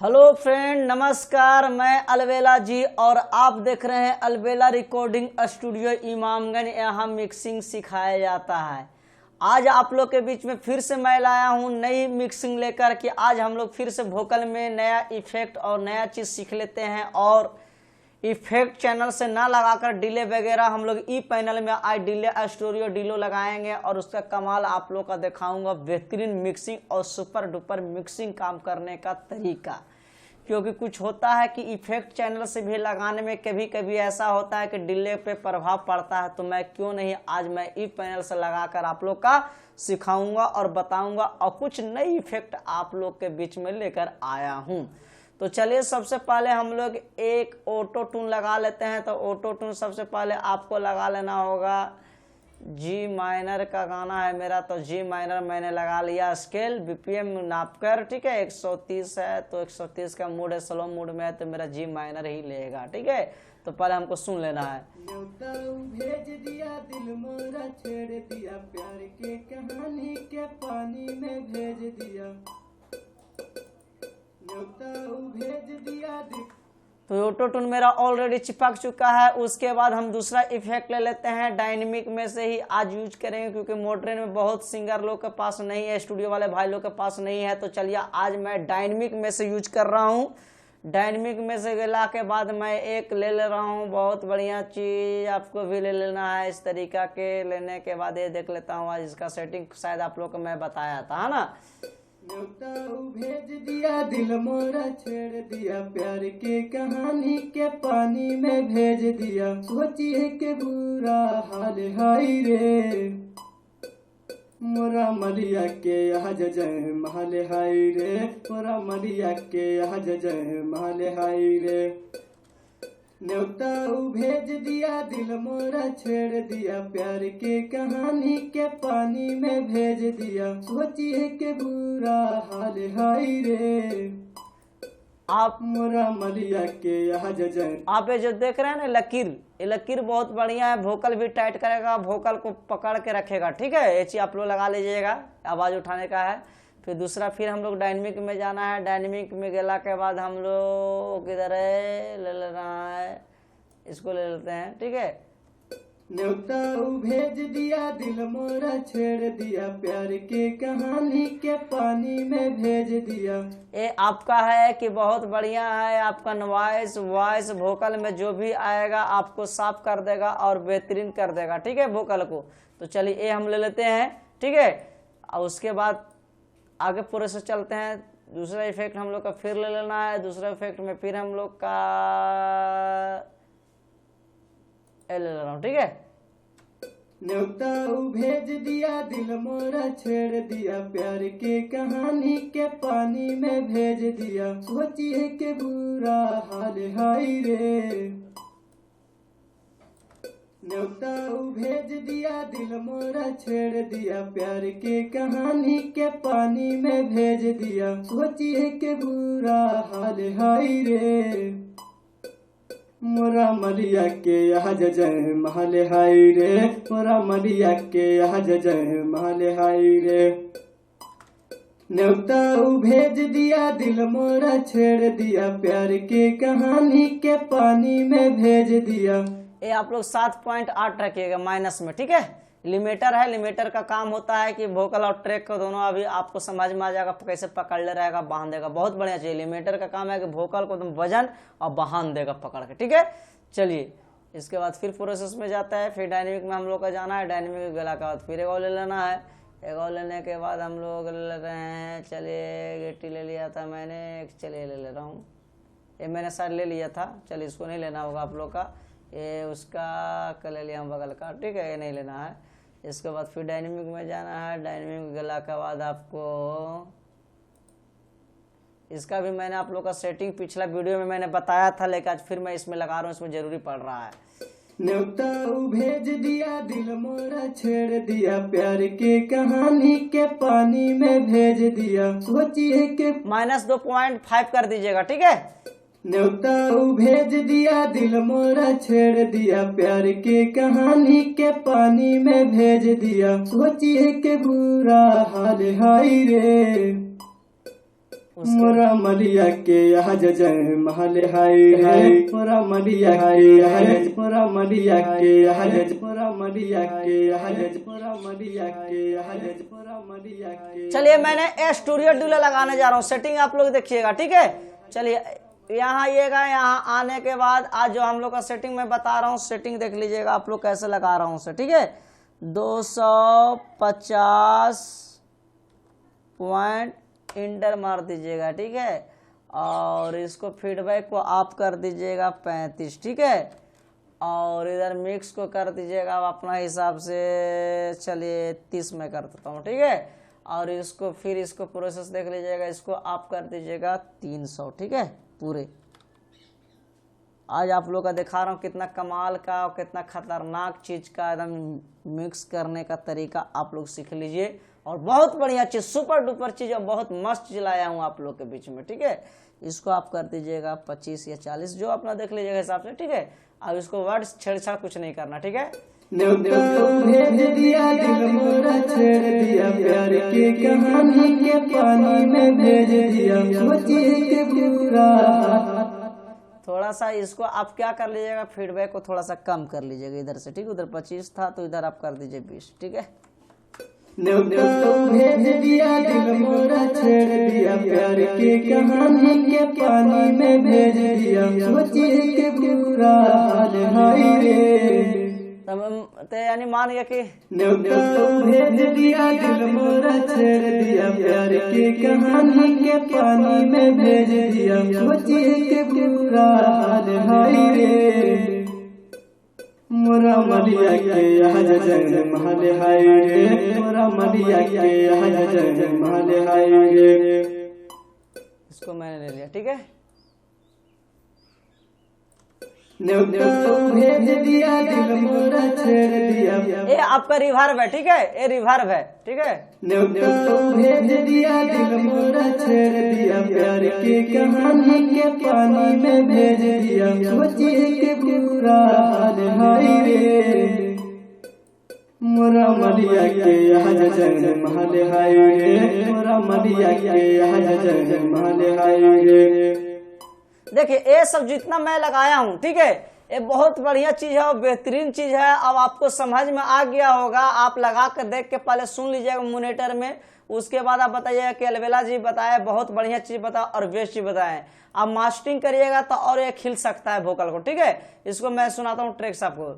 Hello friend, नमस्कार। मैं अलबेला जी और आप देख रहे हैं अलबेला रिकॉर्डिंग स्टूडियो इमामगंज। यहाँ मिक्सिंग सिखाया जाता है। आज आप लोग के बीच में फिर से मैं लाया हूँ नई मिक्सिंग लेकर कि आज हम लोग फिर से वोकल में नया इफेक्ट और नया चीज़ सीख लेते हैं। और इफेक्ट चैनल से ना लगाकर डिले वगैरह हम लोग ई पैनल में आज डिले स्टूडियो डिलो लगाएंगे और उसका कमाल आप लोग का दिखाऊंगा। बेहतरीन मिक्सिंग और सुपर डुपर मिक्सिंग काम करने का तरीका, क्योंकि कुछ होता है कि इफेक्ट चैनल से भी लगाने में कभी कभी ऐसा होता है कि डिले पे प्रभाव पड़ता है। तो मैं क्यों नहीं आज मैं ई पैनल से लगाकर आप लोग का सिखाऊंगा और बताऊंगा और कुछ नई इफेक्ट आप लोग के बीच में लेकर आया हूं। तो चलिए सबसे पहले हम लोग एक ऑटो ट्यून लगा लेते हैं। तो ऑटो ट्यून सबसे पहले आपको लगा लेना होगा। जी माइनर का गाना है मेरा, तो जी माइनर मैंने लगा लिया। स्केल बीपीएम नाप कर, ठीक है। 130 है तो 130 का मूड है, स्लो मूड में है तो मेरा जी माइनर ही लेगा, ठीक है। तो पहले हमको सुन लेना है। भेज दिया दिल मोरा, छेड़ दिया प्यार के कहानी के पानी में भेज दिया। भेज दिया तो ऑटो ट्यून मेरा ऑलरेडी चिपक चुका है। उसके बाद हम दूसरा इफेक्ट ले लेते हैं। डायनेमिक में से ही आज यूज करेंगे, क्योंकि मॉडर्न में बहुत सिंगर लोग के पास नहीं है, स्टूडियो वाले भाई लोग के पास नहीं है। तो चलिए आज मैं डायनेमिक में से यूज कर रहा हूँ। डायनेमिक में से गला के बाद मैं एक ले रहा हूँ, बहुत बढ़िया चीज आपको भी ले लेना है। इस तरीका के लेने के बाद ये देख लेता हूँ। आज इसका सेटिंग शायद आप लोग को मैं बताया था, है ना। भेज दिया दिल मोरा, छेड़ दिया प्यार के कहानी के पानी में भेज दिया। सोचिए के बुरा हाल हाय रे, मोरा मलिया के यहाँ जय महल हाय रे, मोरा मलिया के यहाँ जय महल हाय रे। न्योता भेज दिया दिल मोरा, छेड़ दिया प्यार के कहानी के पानी में भेज दिया। सोचिए के बुरा हाल हाय रे, आप मोरा मलिया के यहाँ जय। आप ये जो देख रहे हैं ना लकीर, ये लकीर बहुत बढ़िया है। वोकल भी टाइट करेगा, वोकल को पकड़ के रखेगा, ठीक है। ये चीज आप लोग लगा लीजिएगा, आवाज उठाने का है। फिर दूसरा फिर हम लोग डायनेमिक में जाना है। डायनेमिक में गला के बाद हम लोग किधर है ले लेना है, इसको ले लेते हैं, ठीक है। न्योता भेज दिया दिल मोरा, छेड़ दिया प्यार के कहानी के पानी में भेज दिया। ये आपका है कि बहुत बढ़िया है। आपका नॉइस वॉइस वोकल में जो भी आएगा आपको साफ कर देगा और बेहतरीन कर देगा, ठीक है, वोकल को। तो चलिए ये हम ले लेते हैं, ठीक है। और उसके बाद आगे पूरे से चलते हैं। दूसरा इफेक्ट हम लोग का फिर ले लेना है। दूसरा इफेक्ट में फिर हम लोग का ले रहा हूँ, ठीक है। न्योता भेज दिया दिल मोरा, छेड़ दिया प्यार के कहानी के पानी में भेज दिया। सोचिए के बुरा हाल हाय रे, न्योता भेज दिया दिल मोरा, छेड़ दिया प्यार के कहानी के पानी में भेज दिया। सोचिए के बुरा हाल हाय रे, मोरा मलिया के यहाँ जय महल हाय रे, मोरा मलिया के यहाँ जय महल हाय रे। न्योता भेज दिया दिल मोरा, छेड़ दिया प्यार के कहानी के पानी में भेज दिया। ये आप लोग 7.8 रखिएगा माइनस में, ठीक है। लिमिटर है, लिमिटर का काम होता है कि वोकल और ट्रैक को दोनों अभी आपको समझ में आ जाएगा कैसे पकड़ ले रहेगा, बांध देगा। बहुत बढ़िया चाहिए। लिमिटर का काम है कि वोकल को तुम वजन और बांध देगा पकड़ के, ठीक है। चलिए इसके बाद फिर प्रोसेस में जाता है। फिर डायनेमिक में हम लोग का जाना है। डायनेमिक गला के बाद फिर एक और ले लेना है। एक और लेने के बाद हम लोग ले रहे हैं, चलिए गिट्टी ले लिया था मैंने, चलिए ले रहा हूँ। ये मैंने शायद ले लिया था, चलिए इसको नहीं लेना होगा आप लोग का। ये उसका ले लिया हम बगल का, ठीक है, ये नहीं लेना है। इसके बाद फिर डायनेमिक में जाना है। डायनेमिक गला के बाद आपको इसका भी मैंने आप लोग का सेटिंग पिछला वीडियो में मैंने बताया था, लेकिन आज फिर मैं इसमें लगा रहा हूँ, इसमें जरूरी पड़ रहा है। न्योता भेज दिया दिल मोरा, छेड़ दिया प्यार के कहानी के पानी में भेज दिया। सोचिए के -2.5 कर दीजिएगा, ठीक है। न्योता भेज दिया दिल मोरा, छेड़ दिया प्यार के कहानी के पानी में भेज दिया। सोचिए के बुरा हाल हाय रे, मोरा मलिया के यहाँ जय महल हाय हाय मोरा मलिया के यहाँ मोरा मलिया के यहाँ मोरा मलिया के यहाँ मोरा मलिया के यहाँ मोरा मलिया के। चलिए मैंने स्टूडियो डिले लगाने जा रहा हूँ, सेटिंग आप लोग देखिएगा, ठीक है। चलिए यहाँ आइएगा, यहाँ आने के बाद आज जो हम लोग का सेटिंग मैं बता रहा हूँ, सेटिंग देख लीजिएगा आप लोग कैसे लगा रहा हूँ उसे, ठीक है। 250 पॉइंट इंटर मार दीजिएगा, ठीक है। और इसको फीडबैक को आप कर दीजिएगा 35, ठीक है। और इधर मिक्स को कर दीजिएगा आप अपना हिसाब से, चलिए 30 में कर देता हूँ, ठीक है। और इसको फिर इसको प्रोसेस देख लीजिएगा, इसको आप कर दीजिएगा 300, ठीक है पूरे। आज आप लोग का दिखा रहा हूँ कितना कमाल का और कितना खतरनाक चीज़ का एकदम मिक्स करने का तरीका आप लोग सीख लीजिए। और बहुत बढ़िया चीज़, सुपर डुपर चीज़ और बहुत मस्त चीज़ लाया हूँ आप लोग के बीच में, ठीक है। इसको आप कर दीजिएगा 25 या 40, जो अपना देख लीजिएगा हिसाब से, ठीक है। अब इसको वर्ड्स छेड़छाड़ कुछ नहीं करना, ठीक है। भेज दिया दिल मोरा छेड़ दिया प्यार की कहानी के पानी में भेज दिया सोचिए के पूरा। थोड़ा सा इसको आप क्या कर लीजिएगा, फीडबैक को थोड़ा सा कम कर लीजिएगा इधर से, ठीक है। उधर 25 था तो इधर आप कर दीजिए 20, ठीक है। भेज दिया दिल मोरा छेड़ दिया प्यार की कहानी के पानी में भेज दिया सोचिए के पूरा हाल हाय रे। तो यानी मान गया कि भेज दिया दिल मोरा छेड़ दिया प्यार की कहानी के पानी में भेज दिया सोचिए के पूरा हाल हाय रे। मोरा मलिया के यहाँ जय महल हाय रे मोरा मलिया के यहाँ जय महल हाय रे। इसको मैंने ले लिया, ठीक है। भेज दिया दिल मोरा छेड़ दिया ये आपका रिवर्ब है, ठीक है, ये रिवर्ब है, ठीक है। भेज दिया दिल मोरा छेड़ दिया प्यार की कहानी के पानी में भेज दिया सोचिए के पूरा हाल हाय रे। मोरा मलिया के यहाँ जय महल हाय रे मोरा मलिया के यहाँ जय महल हाय रे। देखिए ये सब जितना मैं लगाया हूँ, ठीक है, ये बहुत बढ़िया चीज है और बेहतरीन चीज है। अब आपको समझ में आ गया होगा, आप लगा कर देख के पहले सुन लीजिएगा मॉनिटर में, उसके बाद आप बताइएगा कि अलबेला जी बताए बहुत बढ़िया चीज बताया और बेस्ट चीज बताए। आप मास्टरिंग करिएगा तो और ये खिल सकता है वोकल को, ठीक है। इसको मैं सुनाता हूँ ट्रैक्स आपको।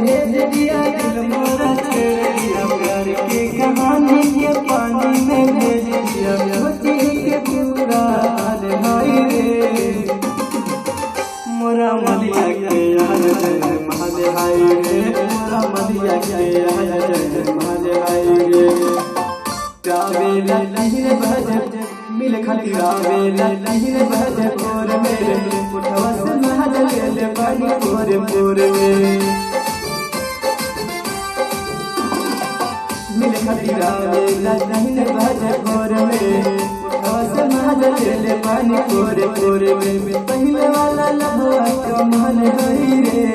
भेज दिया दिल मोरा छेड़ दिया प्यार की कहानी के पानी में भेज दिया सोचिए के पूरा हाल हाय रे। मोरा मलिया के यहाँ जय महल हाय रे मोरा मलिया के यहाँ जय महल हाय रे। गावेला नहीं बज मिल खाली गावेला नहीं बज भोर मेरे उठवा से महल ले पानी भोर भोर में मिल खाली गावेला नहीं बज भोर में उठवा से महल ले पानी भोर भोर में। पहले वाला लहवा का महल हाय रे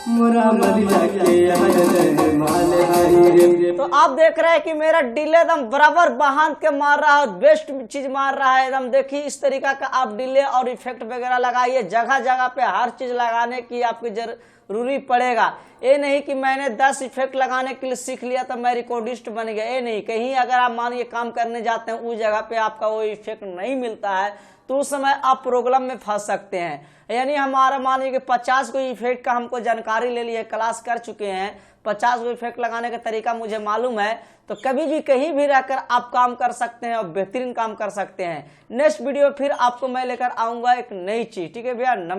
मोरा मलिया के यहाँ जय महल हाय रे। तो आप देख रहे हैं कि मेरा डिले एकदम बराबर बांध के मार रहा है, बेस्ट चीज मार रहा है एकदम। देखिए इस तरीका का आप डिले और इफेक्ट वगैरह लगाइए, जगह जगह पे हर चीज लगाने की आपकी जरूरी पड़ेगा। ये नहीं कि मैंने 10 इफेक्ट लगाने के लिए सीख लिया तो मैं रिकॉर्डिस्ट बन गया, ये नहीं। कहीं अगर आप मानिए काम करने जाते हैं उस जगह पे आपका वो इफेक्ट नहीं मिलता है तो उस समय आप प्रॉब्लम में फंस सकते हैं। यानी हमारा मानिए कि 50 को इफेक्ट का हमको जानकारी ले ली है, क्लास कर चुके हैं, 50 को इफेक्ट लगाने का तरीका मुझे मालूम है, तो कभी भी कहीं भी रहकर आप काम कर सकते हैं और बेहतरीन काम कर सकते हैं। नेक्स्ट वीडियो फिर आपको मैं लेकर आऊंगा एक नई चीज, ठीक है भैया। नमस्कार।